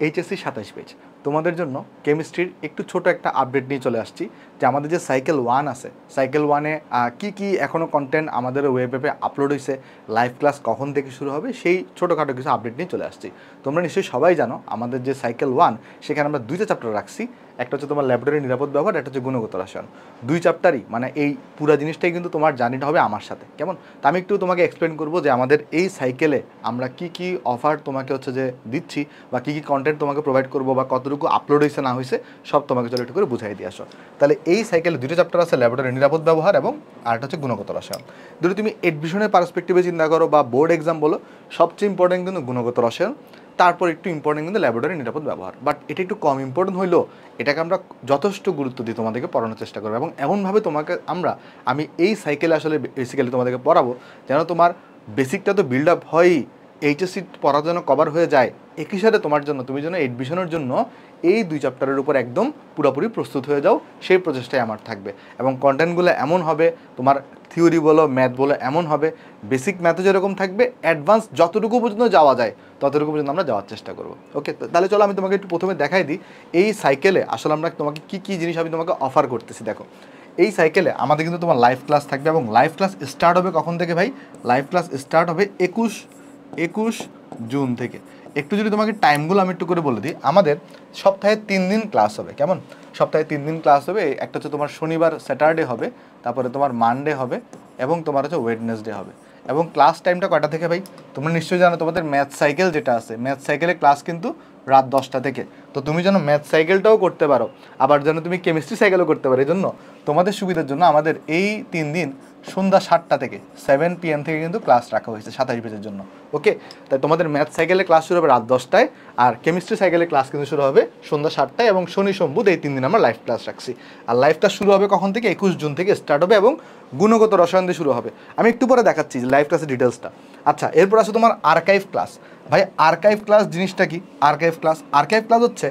HSC 27 page তোমাদের জন্য কেমিস্ট্রির একটু ছোট একটা আপডেট নিয়ে চলে আসছি যে আমাদের যে সাইকেল 1 আছে, সাইকেল 1-এ কি এখনও কন্টেন্ট আমাদের ওয়েবে আপলোড হয়েছে, লাইভ ক্লাস কখন থেকে শুরু হবে, সেই ছোটোখাটো কিছু আপডেট নিয়ে চলে আসছি। তোমরা নিশ্চয়ই সবাই জানো আমাদের যে সাইকেল 1 সেখানে আমরা 2টা চ্যাপ্টার রাখছি, একটা হচ্ছে তোমার ল্যাবরেটরি নিরাপদ ব্যবহার, একটা হচ্ছে গুণগত রসায়ন। 2 চ্যাপ্টারই মানে এই পুরো জিনিসটাই কিন্তু তোমার জার্নিটা হবে আমার সাথে, কেমন? তা আমি একটু তোমাকে এক্সপ্লেন করবো যে আমাদের এই সাইকেলে আমরা কি অফার তোমাকে হচ্ছে যে দিচ্ছি, বা কি কন্টেন্ট তোমাকে প্রোভাইড করবো, বা কতটুকু আপলোড হয়েছে না হয়েছে সব তোমাকে চলো একটু করে বুঝাই দিয়ে আসো। তাহলে এই সাইকেলে 2টা চ্যাপ্টার আছে, ল্যাবরেটরি নিরাপদ ব্যবহার এবং আরেকটা হচ্ছে গুণগত রসায়ন। যদি তুমি এডমিশনের পার্সপেক্টিভে চিন্তা করো বা বোর্ড এক্সাম বলো, সবচেয়ে ইম্পর্টেন্ট কিন্তু গুণগত রসায়ন, তারপর একটু ইম্পর্টেন্ট কিন্তু ল্যাবরেটরি নিরাপদ ব্যবহার। বাট এটা একটু কম ইম্পর্টেন্ট হইলেও এটাকে আমরা যথেষ্ট গুরুত্ব দিয়ে তোমাদেরকে পড়ানোর চেষ্টা করবো, এবং এমনভাবে আমি এই সাইকেলে আসলে বেসিক্যালি তোমাদেরকে পড়াবো যেন তোমার বেসিকটা তো বিল্ড আপ হয়ই, এইচএসসি পড়ার জন্য কভার হয়ে যায়, একই সাথে তোমার জন্য তুমি যেন এডমিশনের জন্য এই 2 চ্যাপ্টারের উপর একদম পুরোপুরি প্রস্তুত হয়ে যাও, সেই প্রচেষ্টাই আমার থাকবে। এবং কন্টেন্টগুলো এমন হবে, তোমার থিওরি বলো ম্যাথ বলো এমন হবে, বেসিক ম্যাথও যেরকম থাকবে, অ্যাডভান্স যতটুকু পর্যন্ত যাওয়া যায় ততটুকু পর্যন্ত আমরা যাওয়ার চেষ্টা করবো। ওকে, তাহলে চলো আমি তোমাকে একটু প্রথমে দেখাই দিই এই সাইকেলে আসলে আমরা তোমাকে কী জিনিস আমি তোমাকে অফার করতেছি। দেখো, এই সাইকেলে আমাদের কিন্তু তোমার লাইভ ক্লাস থাকবে, এবং লাইভ ক্লাস স্টার্ট হবে কখন থেকে ভাই? লাইভ ক্লাস স্টার্ট হবে 21 জুন থেকে। একটু যদি তোমাকে টাইমগুলো আমি একটু করে বলে দিই, আমাদের সপ্তাহে 3 দিন ক্লাস হবে, কেমন? সপ্তাহে 3 দিন ক্লাস হবে। একটা হচ্ছে তোমার শনিবার স্যাটারডে হবে, তারপরে তোমার মানডে হবে, এবং তোমার হচ্ছে ওয়েডনেসডে হবে। এবং ক্লাস টাইমটা কয়টা থেকে ভাই? তোমরা নিশ্চয়ই জানো তোমাদের ম্যাথ সাইকেল যেটা আছে, ম্যাথ সাইকেলে ক্লাস কিন্তু রাত 10টা থেকে। তো তুমি যেন ম্যাথ সাইকেলটাও করতে পারো, আবার যেন তুমি কেমিস্ট্রি সাইকেলও করতে পারো, এই জন্য তোমাদের সুবিধার জন্য আমাদের এই 3 দিন সন্ধ্যা 7টা থেকে 7 PM থেকে কিন্তু ক্লাস রাখা হয়েছে 27 পেজের জন্য। ওকে, তাই তোমাদের ম্যাথ সাইকেলে ক্লাস শুরু হবে রাত 10টায়, আর কেমিস্ট্রি সাইকেলে ক্লাস কিন্তু শুরু হবে সন্ধ্যা 7টায়, এবং শনি সোমবুধ এই 3 দিন আমরা লাইভ ক্লাস রাখছি। আর লাইভটা শুরু হবে কখন থেকে? 21 জুন থেকে স্টার্ট হবে, এবং গুণগত রসায়ন দিয়ে শুরু হবে। আমি একটু পরে দেখাচ্ছি লাইভ ক্লাসের ডিটেলসটা। আচ্ছা, এরপর আছে তোমার আর্কাইভ ক্লাস। ভাই আর্কাইভ ক্লাস জিনিসটা কি? আর্কাইভ ক্লাস হচ্ছে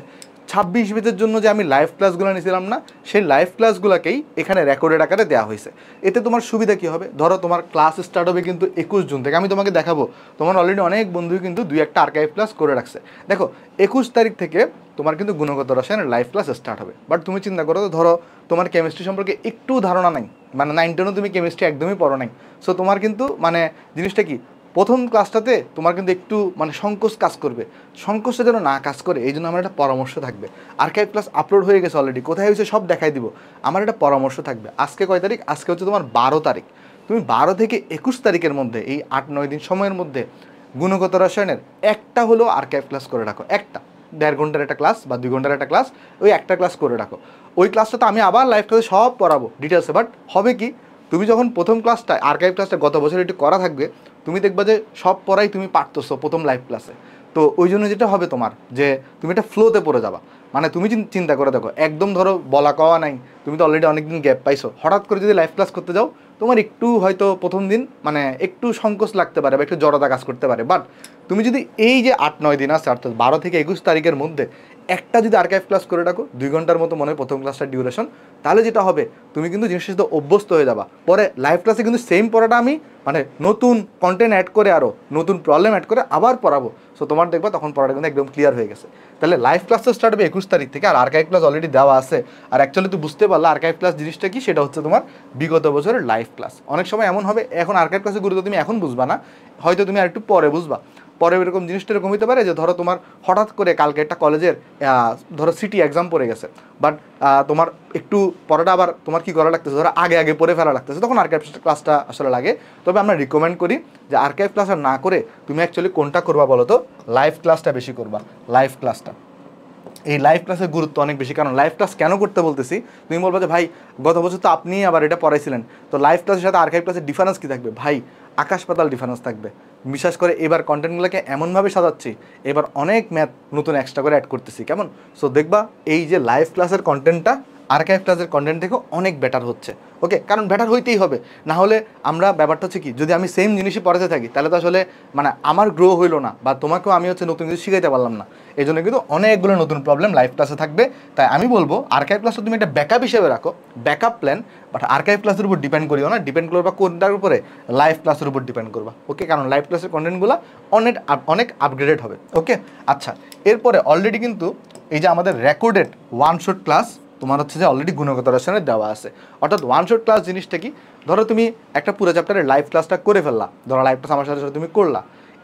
26 পেজের জন্য যে আমি লাইভ ক্লাসগুলো নিয়েছিলাম না, সেই লাইভ ক্লাসগুলোকেই এখানে রেকর্ডেড আকারে দেওয়া হয়েছে। এতে তোমার সুবিধা কী হবে? ধরো তোমার ক্লাস স্টার্ট হবে কিন্তু 21 জুন থেকে, আমি তোমাকে দেখাবো, তোমার অলরেডি অনেক বন্ধুই কিন্তু 2-1টা আর্কাইভ ক্লাস করে রাখছে। দেখো, 21 তারিখ থেকে তোমার কিন্তু গুণগত রসায়নের লাইভ ক্লাস স্টার্ট হবে। বাট তুমি চিন্তা করো, ধরো তোমার কেমিস্ট্রি সম্পর্কে একটু ধারণা নাই, মানে 9-10ও তুমি কেমিস্ট্রি একদমই পড়ো নাই। সো তোমার কিন্তু মানে জিনিসটা কি, প্রথম ক্লাসটাতে তোমার কিন্তু একটু মানে সংকোচ কাজ করবে, সংকোচটা যেন না কাজ করে এই জন্য আমার একটা পরামর্শ থাকবে। আর্কাইভ ক্লাস আপলোড হয়ে গেছে অলরেডি, কোথায় হয়েছে সব দেখাই দিব। আমার একটা পরামর্শ থাকবে, আজকে কয় তারিখ? আজকে হচ্ছে তোমার 12 তারিখ। তুমি 12 থেকে 21 তারিখের মধ্যে, এই 8-9 দিন সময়ের মধ্যে গুণগত রসায়নের একটা হলেও আর্কাইভ ক্লাস করে রাখো। একটা 1.5 ঘন্টার একটা ক্লাস বা 2 ঘন্টার একটা ক্লাস, ওই একটা ক্লাস করে রাখো। ওই ক্লাসটাতে আমি আবার লাইভ ক্লাসে সব পড়াবো ডিটেলসে। বাট হবে কি, তুমি যখন প্রথম ক্লাসটা আর্কাইভ ক্লাসটা গত বছর একটু করা থাকবে, তুমি দেখবা যে সব পড়াই তুমি পারতেছো প্রথম লাইভ ক্লাসে। তো ওই জন্য যেটা হবে তোমার, যে তুমি একটা ফ্লোতে পড়ে যাবা। মানে তুমি চিন্তা করে দেখো, একদম ধরো বলা কওয়া নাই, তুমি তো অলরেডি অনেকদিন গ্যাপ পাইছো, হঠাৎ করে যদি লাইভ ক্লাস করতে যাও, তোমার একটু হয়তো প্রথম দিন মানে একটু সংকোচ লাগতে পারে বা একটু জড়তা কাজ করতে পারে। বাট তুমি যদি এই যে 8-9 দিন আছে, অর্থাৎ 12 থেকে 21 তারিখের মধ্যে একটা যদি আর্কাইভ ক্লাস করে রাখো, 2 ঘন্টার মতো মনে হয় প্রথম ক্লাসটার ডিউরেশন, তাহলে যেটা হবে তুমি কিন্তু জিনিসের সাথে অভ্যস্ত হয়ে যাবা। পরে লাইভ ক্লাসে কিন্তু সেম পড়াটা আমি মানে নতুন কন্টেন্ট অ্যাড করে, আরও নতুন প্রবলেম অ্যাড করে আবার পড়াবো। সো তোমার দেখবা তখন পড়াটা কিন্তু একদম ক্লিয়ার হয়ে গেছে। তাহলে লাইভ ক্লাসটা স্টার্ট হবে 21 তারিখ থেকে, আর আর্কাইভ ক্লাস অলরেডি দেওয়া আছে। আর অ্যাকচুয়ালি তুই বুঝতে পারলা আর্কাইভ ক্লাস জিনিসটা কি, সেটা হচ্ছে তোমার বিগত বছরের লাইভ ক্লাস। অনেক সময় এমন হবে, এখন আর্কাইভ ক্লাসের গুরুত্ব তুমি এখন বুঝবা না, হয়তো তুমি আর একটু পরে বুঝবা। পরে এরকম জিনিসটা এরকম হতে পারে যে ধরো তোমার হঠাৎ করে কালকে একটা কলেজের ধরো সিটি এক্সাম পড়ে গেছে, বাট তোমার একটু পড়াটা আবার তোমার কী করা লাগতেছে, ধরো আগে পড়ে ফেলা লাগতেছে, তখন আর্কাইভ ক্লাসটা আসলে লাগে। তবে আমরা রিকমেন্ড করি যে আর্কাইভ ক্লাস আর না করে তুমি অ্যাকচুয়ালি কোনটা করবা বলো তো? লাইভ ক্লাসটা বেশি করবা। লাইভ ক্লাসটা, এই লাইভ ক্লাসের গুরুত্ব অনেক বেশি। কারণ লাইভ ক্লাস কেন করতে বলতেছি, তুমি বলবো যে ভাই গত বছর তো আপনি আবার এটা পড়াইছিলেন, তো লাইভ ক্লাসের সাথে আর্কাইভ ক্লাসের ডিফারেন্স কী থাকবে? ভাই আকাশ পাতাল ডিফারেন্স থাকবে। বিশেষ করে এবার কন্টেন্টগুলোকে এমনভাবে সাজাচ্ছি, এবার অনেক ম্যাথ নতুন এক্সট্রা করে অ্যাড করতেছি, কেমন? সো দেখবা এই যে লাইভ ক্লাসের কন্টেন্টটা আর্কাইভ ক্লাসের কন্টেন্ট থেকে অনেক বেটার হচ্ছে। ওকে, কারণ বেটার হইতেই হবে, না হলে আমরা ব্যাপারটা হচ্ছে কি, যদি আমি সেম জিনিসই পড়াতে থাকি তাহলে তো আসলে মানে আমার গ্রো হইলো না, বা তোমাকেও আমি হচ্ছে নতুন কিছু শিখাইতে পারলাম না। এই জন্য কিন্তু অনেকগুলো নতুন প্রবলেম লাইভ ক্লাসে থাকবে। তাই আমি বলবো আর্কাইভ ক্লাসটা তুমি একটা ব্যাকআপ হিসেবে রাখো, ব্যাকআপ প্ল্যান, বাট আর্কাইভ ক্লাসের উপর ডিপেন্ড করিও না। ডিপেন্ড করবা কোনটার উপরে? লাইভ ক্লাসের উপর ডিপেন্ড করবা। ওকে, কারণ লাইভ ক্লাসের কন্টেন্টগুলো অনেক আপগ্রেডেড হবে। ওকে, আচ্ছা, এরপরে অলরেডি কিন্তু এই যে আমাদের রেকর্ডেড ওয়ান শট ক্লাস তোমার হচ্ছে যে অলরেডি গুণগত রসায়নের দেওয়া আছে। অর্থাৎ ওয়ান শট ক্লাস জিনিসটা কি, ধরো তুমি একটা পুরো চ্যাপ্টারের লাইভ ক্লাসটা করে ফেললা, ধরো লাইভ ক্লাস আমার সাথে সাথে তুমি করলা,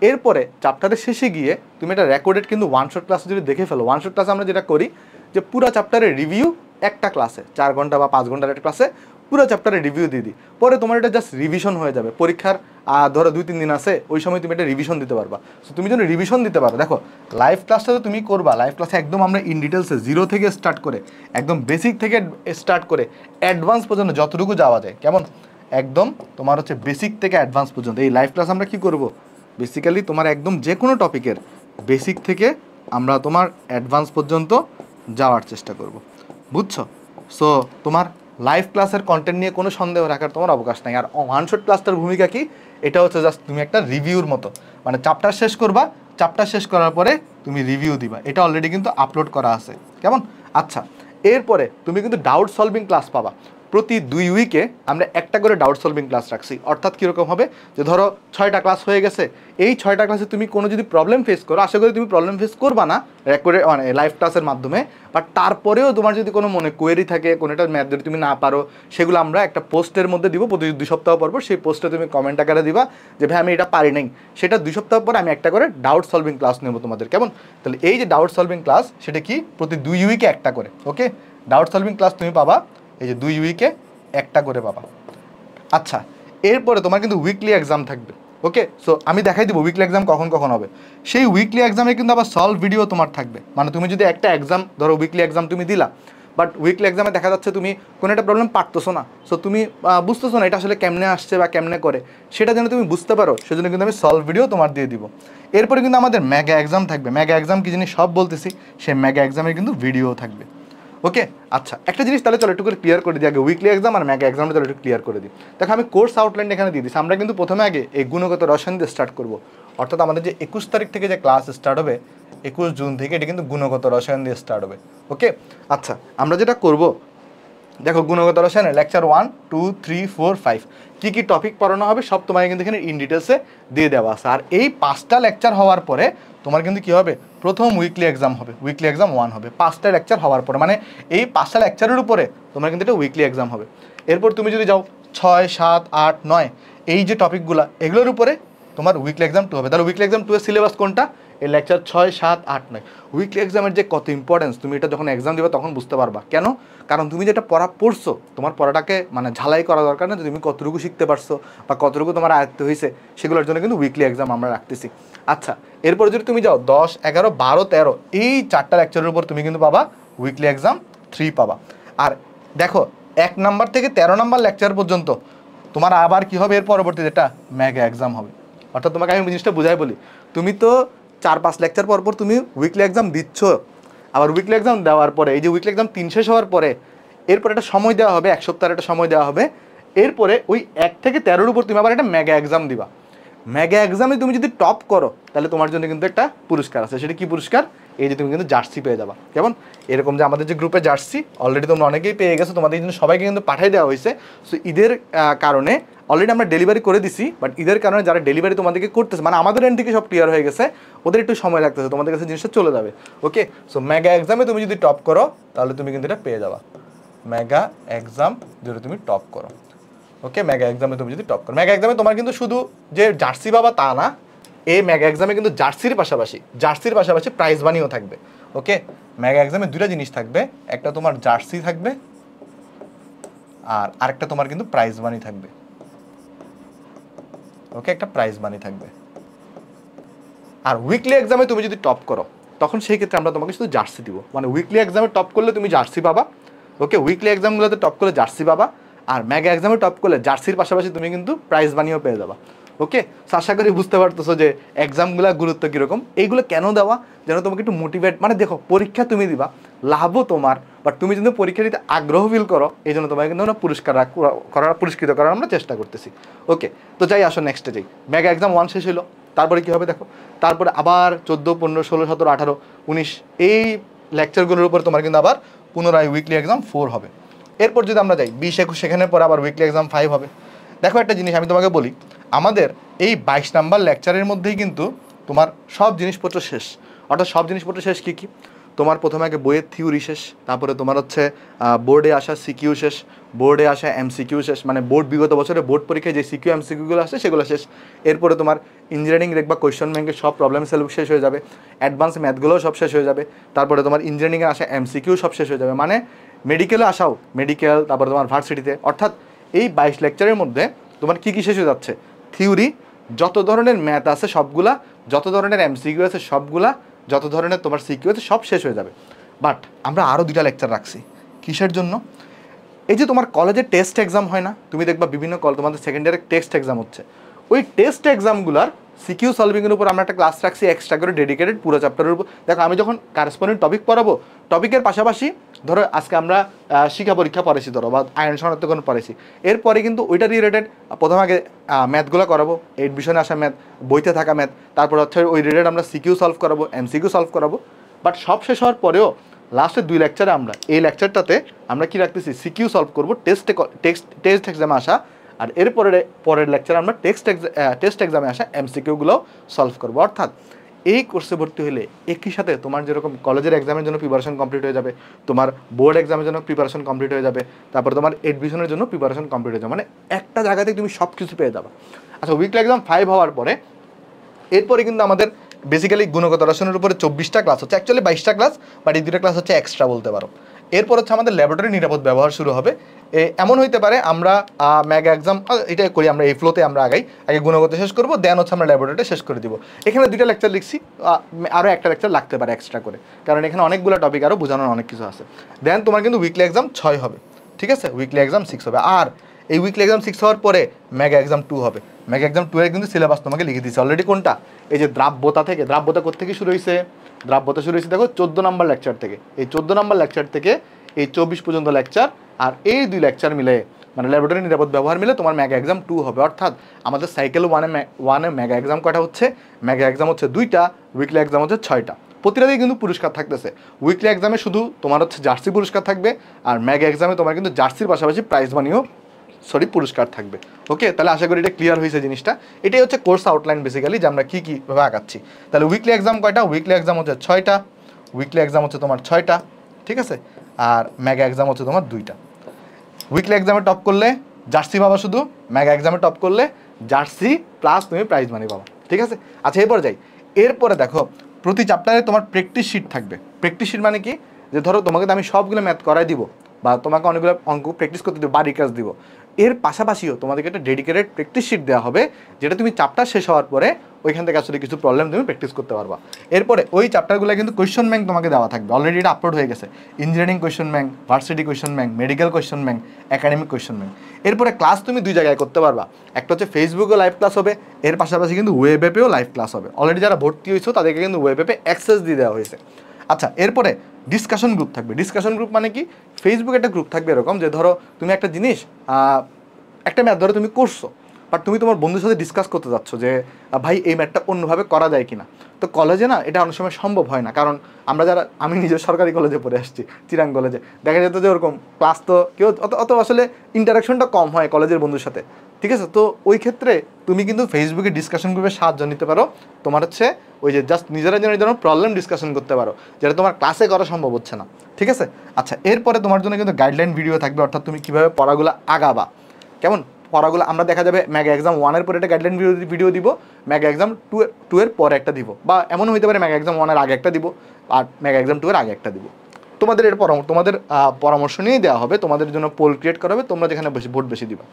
এরপরে চ্যাপ্টারের শেষে গিয়ে তুমি একটা রেকর্ডেড কিন্তু ওয়ান শট ক্লাস যদি দেখে ফেলো, ওয়ান শট ক্লাসে আমরা যেটা করি যে পুরো চ্যাপ্টারের রিভিউ একটা ক্লাসে 4 ঘন্টা বা 5 ঘন্টার একটা ক্লাসে পুরো চ্যাপ্টারের রিভিউ দিয়ে দিই। পরে তোমার এটা জাস্ট রিভিশন হয়ে যাবে, পরীক্ষার ধরো 2-3 দিন আছে, ওই সময় তুমি একটা রিভিশন দিতে পারবা। সো তুমি যদি রিভিশন দিতে পারো, দেখো লাইভ ক্লাসটা তো তুমি করবা, লাইভ ক্লাসে একদম আমরা ইন ডিটেলসে জিরো থেকে স্টার্ট করে একদম বেসিক থেকে স্টার্ট করে অ্যাডভান্স পর্যন্ত যতটুকু যাওয়া যায়, কেমন একদম তোমার হচ্ছে বেসিক থেকে অ্যাডভান্স পর্যন্ত এই লাইভ ক্লাস আমরা কী করবো, বেসিক্যালি তোমার একদম যে কোনো টপিকের বেসিক থেকে আমরা তোমার অ্যাডভান্স পর্যন্ত যাওয়ার চেষ্টা করব, বুঝছো? সো তোমার লাইভ ক্লাসের কন্টেন্ট নিয়ে কোনো সন্দেহ রাখার তোমার অবকাশ নাই। আর ওয়ান শট ক্লাসটার ভূমিকা কি, এটা হচ্ছে জাস্ট তুমি একটা রিভিউর মতো, মানে চ্যাপ্টার শেষ করবা, চ্যাপ্টার শেষ করার পরে তুমি রিভিউ দিবা, এটা অলরেডি কিন্তু আপলোড করা আছে, কেমন? আচ্ছা, এরপরে তুমি কিন্তু ডাউট সলভিং ক্লাস পাবা। প্রতি 2 উইকে আমরা একটা করে ডাউট সলভিং ক্লাস রাখছি। অর্থাৎ কীরকম হবে, যে ধরো 6টা ক্লাস হয়ে গেছে, এই 6টা ক্লাসে তুমি কোনো যদি প্রবলেম ফেস করো, আশা করি তুমি প্রবলেম ফেস করবা না রেকর্ডে মানে লাইভ ক্লাসের মাধ্যমে, বাট তারপরেও তোমার যদি কোনো মনে কোয়েরি থাকে, কোনো একটা ম্যাথ যদি তুমি না পারো, সেগুলো আমরা একটা পোস্টের মধ্যে দিব প্রতি 2 সপ্তাহ পর পর। সেই পোস্টে তুমি কমেন্ট আকারে দিবা যে ভাই আমি এটা পারি নাই, সেটা 2 সপ্তাহ পর আমি একটা করে ডাউট সলভিং ক্লাস নেব তোমাদের, কেমন? তাহলে এই যে ডাউট সলভিং ক্লাস, সেটা কি প্রতি 2 উইকে একটা করে। ওকে, ডাউট সলভিং ক্লাস তুমি পাবা এই যে 2 উইকে একটা করে পাবা। আচ্ছা, এরপরে তোমার কিন্তু উইকলি এক্সাম থাকবে। ওকে, সো আমি দেখাই দিব উইকলি এক্সাম কখন কখন হবে। সেই উইকলি এক্সামে কিন্তু আবার সলভ ভিডিও তোমার থাকবে। মানে তুমি যদি একটা এক্সাম ধরো উইকলি এক্সাম তুমি দিলা, বাট উইকলি এক্সামে দেখা যাচ্ছে তুমি কোনো একটা প্রবলেম পারতেছো না, সো তুমি বুঝতেছো না এটা আসলে কেমনে আসছে বা কেমনে করে, সেটা যেন তুমি বুঝতে পারো, সেজন্য কিন্তু আমি সলভ ভিডিও তোমার দিয়ে দিব। এরপরে কিন্তু আমাদের মেগা এক্সাম থাকবে। মেগা এক্সাম কি জিনিস সব বলতেছি, সেই মেগা এক্সামের কিন্তু ভিডিও থাকবে। ওকে, আচ্ছা, একটা জিনিস তাহলে চলো একটু করে ক্লিয়ার করে দিই আগে, উইকলি এক্সাম আর মেগা এক্সামটা চলো একটু ক্লিয়ার করে দিই। দেখো আমি কোর্স আউটলাইন এখানে দিয়ে দিচ্ছি। আমরা কিন্তু প্রথমে আগে এই গুণগত রসায়ন দিয়ে স্টার্ট করবো। অর্থাৎ আমাদের যে 21 তারিখ থেকে যে ক্লাস স্টার্ট হবে, 21 জুন থেকে, এটা কিন্তু গুণগত রসায়ন দিয়ে স্টার্ট হবে। ওকে, আচ্ছা, আমরা যেটা করব, দেখো গুণগত রসায়নের লেকচার 1, 2, 3, 4, 5 কী কী টপিক পড়ানো হবে সব তোমাকে কিন্তু এখানে ইন ডিটেলসে দিয়ে দেওয়া আছে। আর এই 5টা লেকচার হওয়ার পরে তোমার কিন্তু কী হবে, প্রথম উইকলি এক্সাম হবে, উইকলি এক্সাম 1 হবে 5টা লেকচার হওয়ার পরে, মানে এই 5টা লেকচারের উপরে তোমার কিন্তু এটা উইকলি এক্সাম হবে। এরপর তুমি যদি যাও 6, 7, 8, 9 এই যে টপিকগুলো, এগুলোর উপরে তোমার উইকলি এক্সাম 2 হবে। তাহলে উইকলি এক্সাম 2 এর সিলেবাস কোনটা, এই লেকচার 6, 7, 8, 9। উইকলি এক্সামের যে কত ইম্পর্টেন্স তুমি এটা যখন এক্সাম দেবে তখন বুঝতে পারবা। কেন? কারণ তুমি যেটা পড়া পড়ছো, তোমার পড়াটাকে মানে ঝালাই করা দরকার না, তুমি কতটুকু শিখতে পারছো বা কতটুকু তোমার আয়ত্ত হয়েছে, সেগুলোর জন্য কিন্তু উইকলি এক্সাম আমরা রাখতেছি। আচ্ছা, এরপরে যদি তুমি যাও 10, 11, 12, 13 এই 4টা লেকচারের উপর তুমি কিন্তু পাবা উইকলি এক্সাম 3 পাবা। আর দেখো 1 নাম্বার থেকে 13 নাম্বার লেকচার পর্যন্ত তোমার আবার কি হবে, এর পরবর্তী যেটা মেগা এক্সাম হবে। অর্থাৎ তোমাকে আমি জিনিসটা বুঝাই বলি, তুমি তো 4-5 লেকচার পর পর তুমি উইকলি এক্সাম দিচ্ছ, আবার উইকলি এক্সাম দেওয়ার পরে এই যে উইকলি এক্সাম 3 শেষ হওয়ার পরে এরপর একটা সময় দেওয়া হবে, 1 সপ্তাহের একটা সময় দেওয়া হবে। এরপরে ওই 1 থেকে 13-র উপর তুমি আবার একটা মেগা এক্সাম দিবা। মেগা এক্সামে তুমি যদি টপ করো তাহলে তোমার জন্য কিন্তু একটা পুরস্কার আছে। সেটা কি পুরস্কার? এই যে তুমি কিন্তু জার্সি পেয়ে যাবা। কেমন? এরকম যে আমাদের যে গ্রুপে জার্সি অলরেডি তোমরা অনেকেই পেয়ে গেছো, তোমাদের জন্য সবাইকে কিন্তু পাঠিয়ে দেওয়া হয়েছে। সো ঈদের কারণে অলরেডি আমরা ডেলিভারি করে দিছি, বাট ঈদের কারণে যারা ডেলিভারি তোমাদেরকে করতেছে, মানে আমাদের এন্ড থেকে সব ক্লিয়ার হয়ে গেছে, ওদের একটু সময় লাগতেছে, তোমাদের কাছে জিনিসটা চলে যাবে। ওকে, সো মেগা এক্সামে তুমি যদি টপ করো তাহলে তুমি কিন্তু এটা পেয়ে যাবা। মেগা এক্সাম যদি তুমি টপ করো, ওকে, মেগা এক্সামে তুমি যদি টপ করো, মেগা এক্সামে তোমার কিন্তু শুধু যে জার্সি পাবা তা না, এই মেগা এক্সামে কিন্তু জার্সির পাশাপাশি প্রাইজ মানিও থাকবে। ওকে, মেগা এক্সামে 2টা জিনিস থাকবে, একটা তোমার জার্সি থাকবে আর আরেকটা তোমার কিন্তু প্রাইজ মানি থাকবে। ওকে, একটা প্রাইজ মানি থাকবে। আর উইকলি এক্সামে তুমি যদি টপ করো তখন সেই ক্ষেত্রে আমরা তোমাকে শুধু জার্সি দিব, মানে উইকলি এক্সামে টপ করলে তুমি জার্সি পাবা। ওকে, উইকলি এক্সামগুলোতে টপ করলে জার্সি পাবা, আর মেগা এক্সামে টপ করলে জার্সির পাশাপাশি তুমি কিন্তু প্রাইজ মানিও পেয়ে যাবা। ওকে, আশা করি বুঝতে পারতেছো যে এক্সামগুলোর গুরুত্ব কীরকম, এইগুলো কেন দেওয়া, যেন তোমাকে একটু মোটিভেট, মানে দেখো পরীক্ষা তুমি দিবা, লাভও তোমার, বাট তুমি যদি পরীক্ষা দিতে আগ্রহ ফিল করো, এই জন্য তোমাকে কিন্তু আমরা পুরস্কৃত করার আমরা চেষ্টা করতেছি। ওকে, তো যাই আসো নেক্সটে যাই। মেগা এক্সাম 1 শেষ হলো, তারপরে কী হবে দেখো, তারপরে আবার 14, 15, 16, 17, 18, 19 এই লেকচারগুলোর উপর তোমার কিন্তু আবার পুনরায় উইকলি এক্সাম 4 হবে। এরপর যদি আমরা যাই 20, 21 সেখানের পর আবার উইকলি এক্সাম 5 হবে। দেখো একটা জিনিস আমি তোমাকে বলি, আমাদের এই 22 নাম্বার লেকচারের মধ্যেই কিন্তু তোমার সব জিনিসপত্র শেষ। অর্থাৎ সব জিনিসপত্র শেষ কী কী, তোমার প্রথমে আগে বইয়ের থিওরি শেষ, তারপরে তোমার হচ্ছে বোর্ডে আসা সিকিউ শেষ, বোর্ডে আসা এমসিকিউ শেষ, মানে বোর্ড বিগত বছরে বোর্ড পরীক্ষায় যে সিকিউ এমসিকিউগুলো আসে সেগুলো শেষ। এরপরে তোমার ইঞ্জিনিয়ারিং দেখবা কোয়েশ্চন ব্যাংকের সব প্রবলেম সলভ শেষ হয়ে যাবে, অ্যাডভান্স ম্যাথগুলোও সব শেষ হয়ে যাবে, তারপরে তোমার ইঞ্জিনিয়ারিংয়ে আসা এমসিকিউ সব শেষ হয়ে যাবে, মানে মেডিকেলে আসাও মেডিকেল, তারপরে তোমার ভার্সিটিতে। অর্থাৎ এই 22 লেকচারের মধ্যে তোমার কী কী শেষ হয়ে যাচ্ছে, থিওরি, যত ধরনের ম্যাথ আছে সবগুলা, যত ধরনের এমসিকিউ আছে সবগুলা, যত ধরনের তোমার সিকিউ আছে সব শেষ হয়ে যাবে। বাট আমরা আরও 2টা লেকচার রাখছি, কিসের জন্য, এই যে তোমার কলেজে টেস্ট এক্সাম হয় না, তুমি দেখবা বিভিন্ন তোমাদের সেকেন্ড ইয়ারে টেস্ট এক্সাম হচ্ছে, ওই টেস্ট এক্সামগুলার সিকিউ সলভিংয়ের উপর আমরা একটা ক্লাস রাখছি এক্সট্রা করে ডেডিকেটেড পুরো চ্যাপ্টারের উপর। দেখো আমি যখন কারেসপন্ডেন্ট টপিক পড়াবো, টপিকের পাশাপাশি ধরো আজকে আমরা শিক্ষা পরীক্ষা পড়েছি ধরো, বা আইন শনাক্তকরণ পড়েছি, এরপরে কিন্তু ওইটা রিলেটেড প্রথম আগে ম্যাথগুলো করাবো, এডমিশনে আসা ম্যাথ, বইতে থাকা ম্যাথ, তারপর হচ্ছে ওই রিলেটেড আমরা সিকিউ সলভ করাবো, এমসিকিউ সলভ করাবো। বাট সব শেষ হওয়ার পরেও লাস্টের 2 লেকচারে আমরা এই লেকচারটাতে আমরা কি রাখতেছি, সিকিউ সলভ করবো, টেস্ট এক্সামে আসা, আর পরের লেকচারে আমরা টেস্ট এক্সামে আসা এমসিকিউগুলো সলভ করবো। অর্থাৎ এই কোর্সে ভর্তি হলে একই সাথে তোমার যেরকম কলেজের এক্সামের জন্য প্রিপারেশন কমপ্লিট হয়ে যাবে, তোমার বোর্ড এক্সামের জন্য প্রিপারেশন কমপ্লিট হয়ে যাবে, তারপর তোমার এডমিশনের জন্য প্রিপারেশন কমপ্লিট হয়ে যাবে, মানে একটা জায়গাতে তুমি সব কিছু পেয়ে যাবে। আচ্ছা, উইকলি এক্সাম 5 হওয়ার পরে এরপরে কিন্তু আমাদের বেসিক্যালি গুণগত রসায়নের উপরে 24টা ক্লাস হচ্ছে, অ্যাকচুয়ালি 22টা ক্লাস, বাট এই 2টা ক্লাস হচ্ছে এক্সট্রা বলতে পারো। এরপর হচ্ছে আমাদের ল্যাবরেটরি নিরাপদ ব্যবহার শুরু হবে। এমন হইতে পারে আমরা মেগা এক্সাম এটা করি, আমরা এই ফ্লোতে আমরা আগে গুণগত শেষ করবো, দেন হচ্ছে আমরা ল্যাবরেটরিটা শেষ করে দিব। এখানে 2টা লেকচার লিখছি, আরও একটা লেকচার লাগতে পারে এক্সট্রা করে, কারণ এখানে অনেকগুলো টপিক আরও বোঝানোর অনেক কিছু আছে। দেন তোমার কিন্তু উইকলি এক্সাম 6 হবে, ঠিক আছে, উইকলি এক্সাম 6 হবে। আর এই উইকলি এক্সাম 6 হওয়ার পরে মেগা এক্সাম 2 হবে। মেগা এক্সাম 2 এর কিন্তু সিলেবাস তোমাকে লিখে দিয়েছে অলরেডি। কোনটা, এই যে দ্রাব্যতা থেকে, দ্রাব্যতা কোত্থেকে শুরু হয়েছে, দ্রাব্যতা শুরু হয়েছে দেখো 14 নম্বর লেকচার থেকে। এই 14 নম্বর লেকচার থেকে এই 24 পর্যন্ত লেকচার, আর এই 2 লেকচার মিলে মানে ল্যাবরেটরি নিরাপদ ব্যবহার মিলে তোমার মেগা এক্সাম 2 হবে। অর্থাৎ আমাদের সাইকেল ওয়ানে মেগা এক্সাম কটা হচ্ছে, মেগা এক্সাম হচ্ছে 2টা, উইকলি এক্সাম হচ্ছে 6টা। প্রতিটাতেই কিন্তু পুরস্কার থাকতেছে। উইকলি এক্সামে শুধু তোমার হচ্ছে জার্সি পুরস্কার থাকবে, আর মেগা এক্সামে তোমার কিন্তু জার্সির পাশাপাশি প্রাইজ মানিও পুরস্কার থাকবে। ওকে, তাহলে আশা করি এটা ক্লিয়ার হয়েছে জিনিসটা। এটাই হচ্ছে কোর্স আউটলাইন বেসিক্যালি, যে আমরা কীভাবে আগাচ্ছি। তাহলে উইকলি এক্সাম কয়টা, উইকলি এক্সাম হচ্ছে 6টা, উইকলি এক্সাম হচ্ছে তোমার 6টা, ঠিক আছে, আর মেগা এক্সাম হচ্ছে তোমার 2টা। উইকলি এক্সামে টপ করলে জার্সি পাবা শুধু, মেগা এক্সামে টপ করলে জার্সি প্লাস তুমি প্রাইজ মানি পাবা, ঠিক আছে। আচ্ছা, এরপরে যাই। এরপরে দেখো প্রতি চ্যাপ্টারে তোমার প্র্যাকটিস শিট থাকবে। প্র্যাকটিস শিট মানে কি, যে ধরো তোমাকে তো আমি সবগুলো ম্যাথ করাই দিব, বা তোমাকে অনেকগুলো অঙ্ক প্র্যাকটিস করতে দিব, বাড়ির কাজ দিব, এর পাশাপাশিও তোমাদেরকে একটা ডেডিকেটেড প্র্যাকটিস শিট দেওয়া হবে, যেটা তুমি চ্যাপ্টার শেষ হওয়ার পরে ওইখান থেকে আসলে কিছু প্রবলেম তুমি প্র্যাকটিস করতে পারবা। এরপরে ওই চ্যাপ্টারগুলো কিন্তু কোয়েশ্চন ব্যাংক তোমাকে দেওয়া থাকবে, অলরেডি এটা আপলোড হয়ে গেছে। Engineering question bank, varsity question bank, medical question bank, academic question bank. এরপরে ক্লাস তুমি 2 জায়গায় করতে পারবা, একটা হচ্ছে ফেসবুকে লাইভ ক্লাস হবে, এর পাশাপাশি কিন্তু ওয়েব অ্যাপেও লাইভ ক্লাস হবে। অলরেডি যারা ভর্তি হয়েছে তাদেরকে কিন্তু ওয়েব অ্যাপে অ্যাক্সেস দিয়ে দেওয়া হয়েছে। আচ্ছা, এরপরে ডিসকাশন গ্রুপ থাকবে। ডিসকাশন গ্রুপ মানে কি, ফেসবুকে একটা গ্রুপ থাকবে এরকম, যে ধরো তুমি একটা জিনিস একটা ম্যাথ ধরো তুমি করছো, বাট তুমি তোমার বন্ধুর সাথে ডিসকাস করতে যাচ্ছ যে ভাই এই ম্যাথটা অন্যভাবে করা যায় কিনা। তো কলেজে না এটা অনেক সময় সম্ভব হয় না, কারণ আমি নিজে সরকারি কলেজে পড়ে আসছি, চিরাং কলেজে, দেখা যেত যে ওরকম ক্লাস তো কেউ অত আসলে ইন্টারাকশনটা কম হয় কলেজের বন্ধুর সাথে, ঠিক আছে। তো ওই ক্ষেত্রে তুমি কিন্তু ফেসবুকে ডিসকাশন গ্রুপে সাহায্য নিতে পারো। তোমার হচ্ছে ওই যে জাস্ট নিজেরা যেন প্রবলেম ডিসকাশন করতে পারো, যেটা তোমার ক্লাসে করা সম্ভব হচ্ছে না, ঠিক আছে। আচ্ছা, এরপরে তোমার জন্য কিন্তু গাইডলাইন ভিডিও থাকবে, অর্থাৎ তুমি কীভাবে পড়াগুলো আগাবা, কেমন পড়াগুলো আমরা দেখা যাবে মেগা এক্সাম 1-এর পরে একটা গাইডলাইন ভিডিও দিব, মেগা এক্সাম 2-এর পরে একটা দিব, বা এমন হইতে পারে মেগা এক্সাম 1-এর আগে একটা দিব, আর মেগা এক্সাম 2-এর আগে একটা দিব। তোমাদের পরামর্শ নিয়েই দেওয়া হবে, তোমাদের জন্য পোল ক্রিয়েট করা হবে, তোমরা যেখানে ভোট বেশি দিবা।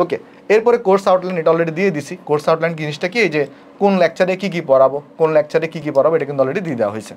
ওকে, এরপরে কোর্স আউটলাইন এটা অলরেডি দিয়ে দিছি। কোর্স আউটলাইন জিনিসটা কি, এই যে কোন লেকচারে কী কী পড়াবো, এটা কিন্তু অলরেডি দিয়ে দেওয়া হয়েছে।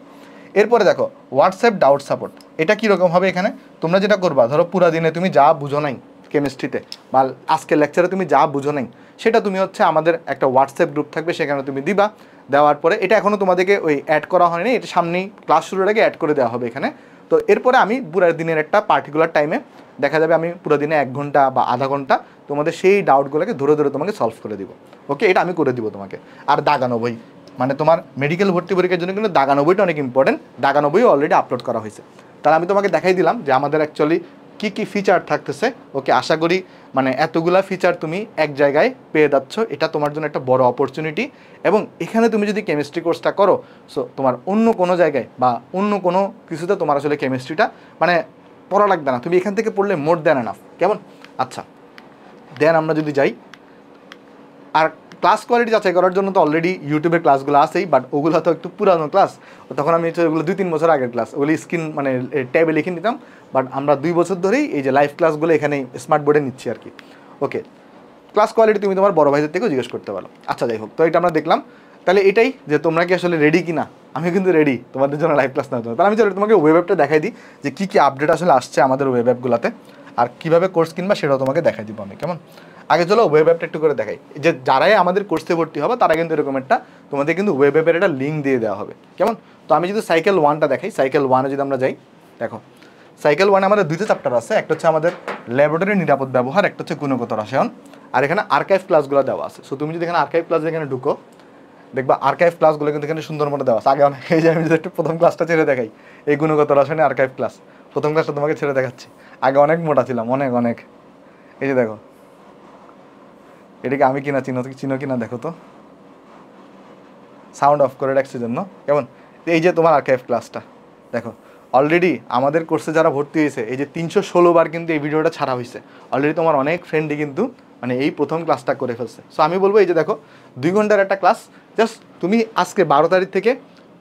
এরপরে দেখো হোয়াটসঅ্যাপ ডাউট সাপোর্ট, এটা কীরকম হবে, এখানে তোমরা যেটা করবা, ধরো পুরা দিনে তুমি যা বুঝো নাই কেমিস্ট্রিতে, বা আজকের লেকচারে তুমি যা বুঝো নাই, সেটা তুমি হচ্ছে আমাদের একটা হোয়াটসঅ্যাপ গ্রুপ থাকবে, সেখানে তুমি দিবা। দেওয়ার পরে এটা এখনও তোমাদেরকে ওই অ্যাড করা হয়নি, এটা সামনেই ক্লাস শুরুর আগে অ্যাড করে দেওয়া হবে এখানে। তো এরপরে আমি পুরো দিনের একটা পার্টিকুলার টাইমে দেখা যাবে আমি পুরো দিনে 1 ঘন্টা বা আধা ঘন্টা তোমাদের সেই ডাউটগুলোকে ধরে ধরে তোমাকে সলভ করে দিব। ওকে, এটা আমি করে দিব তোমাকে। আর দাগানো বই, মানে তোমার মেডিকেল ভর্তি পরীক্ষার জন্য কিন্তু দাগানো বইটা অনেক ইম্পর্টেন্ট। দাগানো বই অলরেডি আপলোড করা হয়েছে। তাহলে আমি তোমাকে দেখাই দিলাম যে আমাদের অ্যাকচুয়ালি কী কী ফিচার থাকতেছে। ওকে, আশা করি মানে এতগুলা ফিচার তুমি এক জায়গায় পেয়ে যাচ্ছ, এটা তোমার জন্য একটা বড় অপরচুনিটি। এবং এখানে তুমি যদি কেমিস্ট্রি কোর্সটা করো, সো তোমার অন্য কোনো জায়গায় বা অন্য কোনো কিছুতে তোমার আসলে কেমিস্ট্রিটা মানে পড়া লাগবে না, তুমি এখান থেকে পড়লে মোর দেন এনাফ। কেমন? আচ্ছা, দেন আমরা যদি যাই, আর ক্লাস কোয়ালিটি যাচাই করার জন্য তো অলরেডি ইউটিউবের ক্লাসগুলো আছেই, বাট ওগুলো তো একটু পুরানো ক্লাস। তখন আমি ওগুলো 2-3 বছর আগের ক্লাস, ওগুলো স্ক্রিন মানে ট্যাবে লিখে নিতাম। বাট আমরা 2 বছর ধরেই এই যে লাইভ ক্লাসগুলো এখানে স্মার্ট বোর্ডে নিচ্ছি আর কি। ওকে, ক্লাস কোয়ালিটি তুমি তোমার বড় ভাইদের থেকেও জিজ্ঞেস করতে পারো। আচ্ছা, যাই হোক, তো এটা আমরা দেখলাম। তাহলে এটাই যে তোমরা কি আসলে রেডি কি না? আমি কিন্তু রেডি তোমাদের জন্য লাইভ ক্লাস নেওয়ার জন্য। তাহলে আমি চলো তোমাকে ওয়েব অ্যাপটা দেখাই দিই যে কী কী আপডেট আসলে আসছে আমাদের ওয়েব অ্যাপগুলোতে, আর কীভাবে কোর্স কিনবা সেটাও তোমাকে দেখাই দিব আমি। কেমন? আগে চলো ওয়েব অ্যাপটা একটু করে দেখাই, যে যারাই আমাদের কোর্সে ভর্তি হবে তারা কিন্তু এরকম একটা তোমাদের কিন্তু ওয়েব অ্যাপের একটা লিঙ্ক দিয়ে দেওয়া হবে। কেমন? তো আমি যদি সাইকেল 1টা দেখাই, সাইকেল 1-এ যদি আমরা যাই, দেখো সাইকেল 1-এ আমাদের 2টা চ্যাপ্টার আছে। একটা হচ্ছে আমাদের ল্যাবরেটরি নিরাপদ ব্যবহার, একটা হচ্ছে গুণগত রসায়ন, আর এখানে আর্কাইভ ক্লাসগুলো দেওয়া আছে। সো তুমি যদি এখানে আর্কাইভ ক্লাস এখানে ঢুকো, দেখবা আর্কাইভ ক্লাসগুলো কিন্তু এখানে সুন্দর মতো দেওয়া আছে। আগে অনেক, এই যে আমি যদি একটু প্রথম ক্লাসটা ছেড়ে দেখাই, এই গুণগত রসায়নের আর্কাইভ ক্লাস প্রথম ক্লাসটা তোমাকে ছেড়ে দেখাচ্ছি। আগে অনেক মোটা ছিলাম, অনেক অনেক। এই যে দেখো, এটাকে আমি কিনা চিনো কিনা দেখো তো, সাউন্ড অফ করে রাখছি জন্য। কেমন? এই যে তোমার আর্কাইভ ক্লাসটা দেখো, অলরেডি আমাদের কোর্সে যারা ভর্তি হয়েছে, এই যে 316 বার কিন্তু এই ভিডিওটা ছাড়া হয়েছে। অলরেডি তোমার অনেক ফ্রেন্ডই কিন্তু মানে এই প্রথম ক্লাসটা করে ফেলছে। সো আমি বলবো, এই যে দেখো 2 ঘন্টার একটা ক্লাস, জাস্ট তুমি আজকে 12 তারিখ থেকে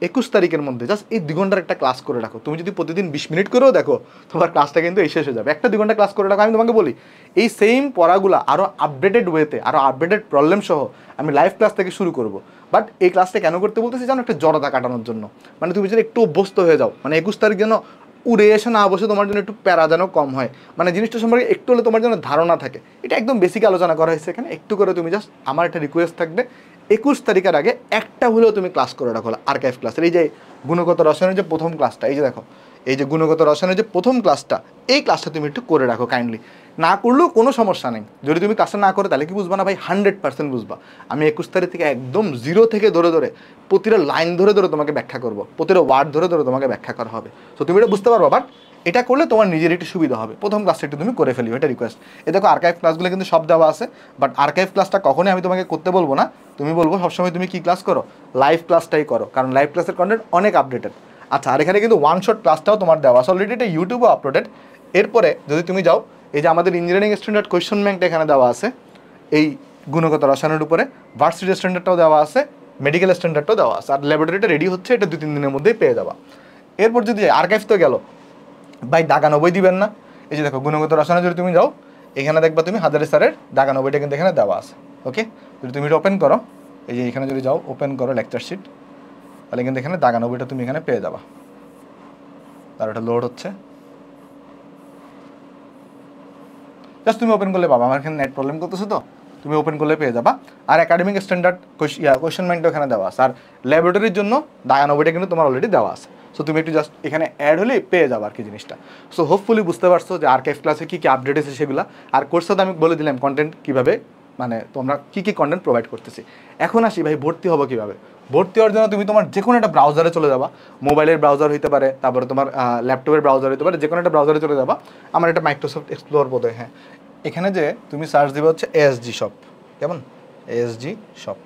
21 তারিখের মধ্যে জাস্ট এই 2 ঘন্টার একটা ক্লাস করে রাখো। তুমি যদি প্রতিদিন 20 মিনিট করেও দেখো, তোমার ক্লাসটা কিন্তু এই শেষ হয়ে যাবে। একটা 2 ঘন্টা ক্লাস করে রাখো। আমি তোমাকে বলি, এই সেম পড়াগুলো আরও আপডেটেড ওয়েতে, আরও আপডেটেড প্রবলেম সহ আমি লাইভ ক্লাস থেকে শুরু করব। বাট এই ক্লাসটা কেন করতে বলতেছি জানো? একটা জড়তা কাটানোর জন্য। মানে তুমি যদি একটু অভ্যস্ত হয়ে যাও, মানে 21 তারিখ যেন উড়ে এসে না বসে, তোমার জন্য একটু প্যারা যেন কম হয়, মানে জিনিসটা সম্পর্কে একটু হলে তোমার জন্য ধারণা থাকে। এটা একদম বেসিক আলোচনা করা হয়েছে এখানে। একটু করে তুমি জাস্ট, আমার একটা রিকোয়েস্ট থাকবে, 21 তারিখের আগে একটা হলেও তুমি ক্লাস করে রাখো আর্কাইভ ক্লাসের। এই যে গুণগত রসায়নের যে প্রথম ক্লাসটা, এই যে দেখো, এই যে গুণগত রসায়নের যে প্রথম ক্লাসটা, এই ক্লাসটা তুমি একটু করে রাখো কাইন্ডলি। না করলেও কোনো সমস্যা নেই, যদি তুমি ক্লাসটা না করো তাহলে কি বুঝবা না ভাই? 100% বুঝবা। আমি 21 তারিখ থেকে একদম 0 থেকে ধরে ধরে প্রতিটা লাইন ধরে ধরে তোমাকে ব্যাখ্যা করবো, প্রতিটা ওয়ার্ড ধরে ধরে তোমাকে ব্যাখ্যা করা হবে। তো তুমি এটা বুঝতে পারবো। বাট এটা করলে তোমার নিজের একটু সুবিধা হবে। প্রথম ক্লাসটা একটু তুমি করে ফেলিও, এটা রিকোয়েস্ট। এই দেখো আর্কাইভ ক্লাসগুলো কিন্তু সব দেওয়া আছে। বাট আর্কাইভ ক্লাসটা কখনোই আমি তোমাকে করতে বলবো না, তুমি বলবো সবসময় তুমি কী ক্লাস করো? লাইভ ক্লাসটাই করো, কারণ লাইভ ক্লাসের কন্টেন্ট অনেক আপডেটেড। আচ্ছা, আর এখানে কিন্তু ওয়ান শট ক্লাসটাও তোমার দেওয়া আছে অলরেডি, এটা ইউটিউবেও আপলোডেড। এরপরে যদি তুমি যাও, এই যে আমাদের ইঞ্জিনিয়ারিং স্ট্যান্ডার্ড কোয়েশ্চন ব্যাংকটা এখানে দেওয়া আছে এই গুণগত রসায়নের উপরে, ভার্সিটি স্ট্যান্ডার্ডটাও দেওয়া আছে, মেডিকেল স্ট্যান্ডার্ডটাও দেওয়া আছে, আর ল্যাবরেটরিটা রেডি হচ্ছে, এটা 2-3 দিনের মধ্যেই পেয়ে যাবা। এরপর যদি আর্কাইভ তো গেল ভাই, দাগানো বই দিবেন না? এই যে দেখো গুণগত রসায়নে যদি তুমি যাও, এখানে দেখবা তুমি হাজারি স্যারের দাগানো বইটা কিন্তু এখানে দেওয়া আছে। ওকে, যদি তুমি এটা ওপেন করো, এই যে এখানে যদি যাও ওপেন করো লেকচার শিট, তাহলে কিন্তু এখানে দাগানো বইটা তুমি এখানে পেয়ে যাবা। আর ওটা লোড হচ্ছে, জাস্ট তুমি ওপেন করলে পাবা। আমার এখানে নেট প্রবলেম করতেছে, তো তুমি ওপেন করলে পেয়ে যাবা। আর একাডেমিক স্ট্যান্ডার্ড কোয়েশ্চেন ব্যাংকটা এখানে দেওয়া আছে, আর ল্যাবরেটরির জন্য দাগানো বইটা কিন্তু তোমার অলরেডি দেওয়া আছে। সো তুমি একটু জাস্ট এখানে অ্যাড হলেই পেয়ে যাবো আর কি জিনিসটা। সো হোপফুলি বুঝতে পারছো যে আর্কাইভ ক্লাসে কী কী আপডেট আছে সেগুলো। আর কোর্সে তো আমি বলে দিলাম কন্টেন্ট কীভাবে, মানে তোমরা কী কী কন্টেন্ট প্রোভাইড করতেছি। এখন আসি ভাই, ভর্তি হবো কীভাবে? ভর্তি হওয়ার জন্য তুমি তোমার যে কোনো একটা ব্রাউজারে চলে যাবা, মোবাইলের ব্রাউজার হতে পারে, তারপরে তোমার ল্যাপটপের ব্রাউজার হতে পারে, যে কোনো একটা ব্রাউজারে চলে যাবা। আমার এটা মাইক্রোসফট এক্সপ্লোর বোধহয়, হ্যাঁ। এখানে যে তুমি সার্চ দিবে হচ্ছে এএসজি শপ। কেমন? ASG shop.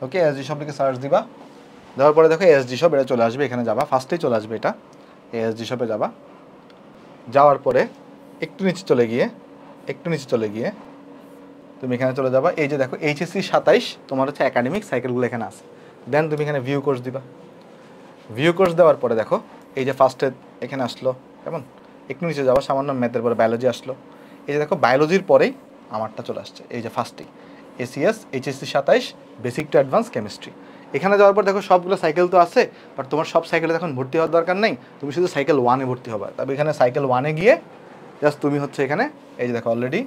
Okay, ASG shop লিখে সার্চ দিবা, দেওয়ার পরে দেখো এএসজি শপ, এটা চলে আসবে। এখানে যাবা, ফার্স্টেই চলে আসবে এটা, এএসজি শপে যাবা। যাওয়ার পরে একটু নিচে চলে গিয়ে তুমি এখানে চলে যাবা। এই যে দেখো এইচএসসি 27 তোমার হচ্ছে একাডেমিক সাইকেলগুলো এখানে আছে। দেন তুমি এখানে ভিউ কোর্স দিবা। ভিউ কোর্স দেওয়ার পরে দেখো এই যে ফার্স্টে এখানে আসলো। কেমন? একটু নিচে যাবা, সামান্য ম্যাথের পরে বায়োলজি আসলো। এই যে দেখো বায়োলজির পরেই আমারটা চলে আসছে, এই যে ফার্স্টেই ACS HSC 27 basic to advance chemistry. এখানে যাওয়ার পর দেখো সবগুলো সাইকেল তো আছে, বাট তোমার সব সাইকেলে এখন ভর্তি হওয়ার দরকার নেই, তুমি শুধু সাইকেল 1-এ ভর্তি হবা। তবে এখানে সাইকেল 1-এ গিয়ে জাস্ট তুমি হচ্ছে এখানে, এই যে দেখো অলরেডি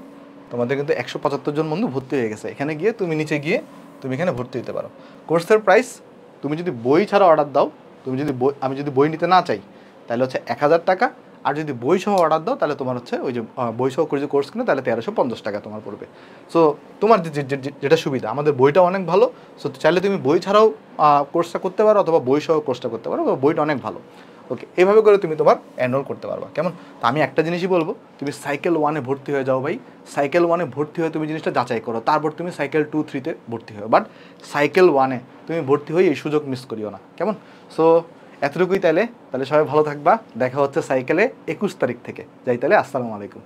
তোমাদের কিন্তু 175 জন বন্ধু ভর্তি হয়ে গেছে। এখানে গিয়ে তুমি নিচে গিয়ে তুমি এখানে ভর্তি হতে পারো। কোর্সের প্রাইস, তুমি যদি বই ছাড়া অর্ডার দাও, তুমি যদি আমি যদি বই নিতে না চাই, তাহলে হচ্ছে 1000 টাকা। আর যদি বই সহ অর্ডার দাও তাহলে তোমার হচ্ছে ওই যে বই সহ করে যে কোর্স কিনে তাহলে 1350 টাকা তোমার পড়বে। সো তোমার যেটা সুবিধা, আমাদের বইটা অনেক ভালো। সো চাইলে তুমি বই ছাড়াও কোর্সটা করতে পারো, অথবা বই সহ কোর্সটা করতে পারো, অথবা বইটা অনেক ভালো। ওকে, এইভাবে করে তুমি তোমার এনরোল করতে পারবা। কেমন? তো আমি একটা জিনিসই বলবো, তুমি সাইকেল 1-এ ভর্তি হয়ে যাও ভাই। সাইকেল 1-এ ভর্তি হয়ে তুমি জিনিসটা যাচাই করো, তারপর তুমি সাইকেল 2-3-তে ভর্তি হও। বাট সাইকেল 1-এ তুমি ভর্তি হয়ে এই সুযোগ মিস করিও না। কেমন? সো এতটুকুই তাহলে সবাই ভালো থাকবা। দেখা হচ্ছে সাইকেলে 21 তারিখ থেকে। যাই তাহলে, আসসালামু আলাইকুম।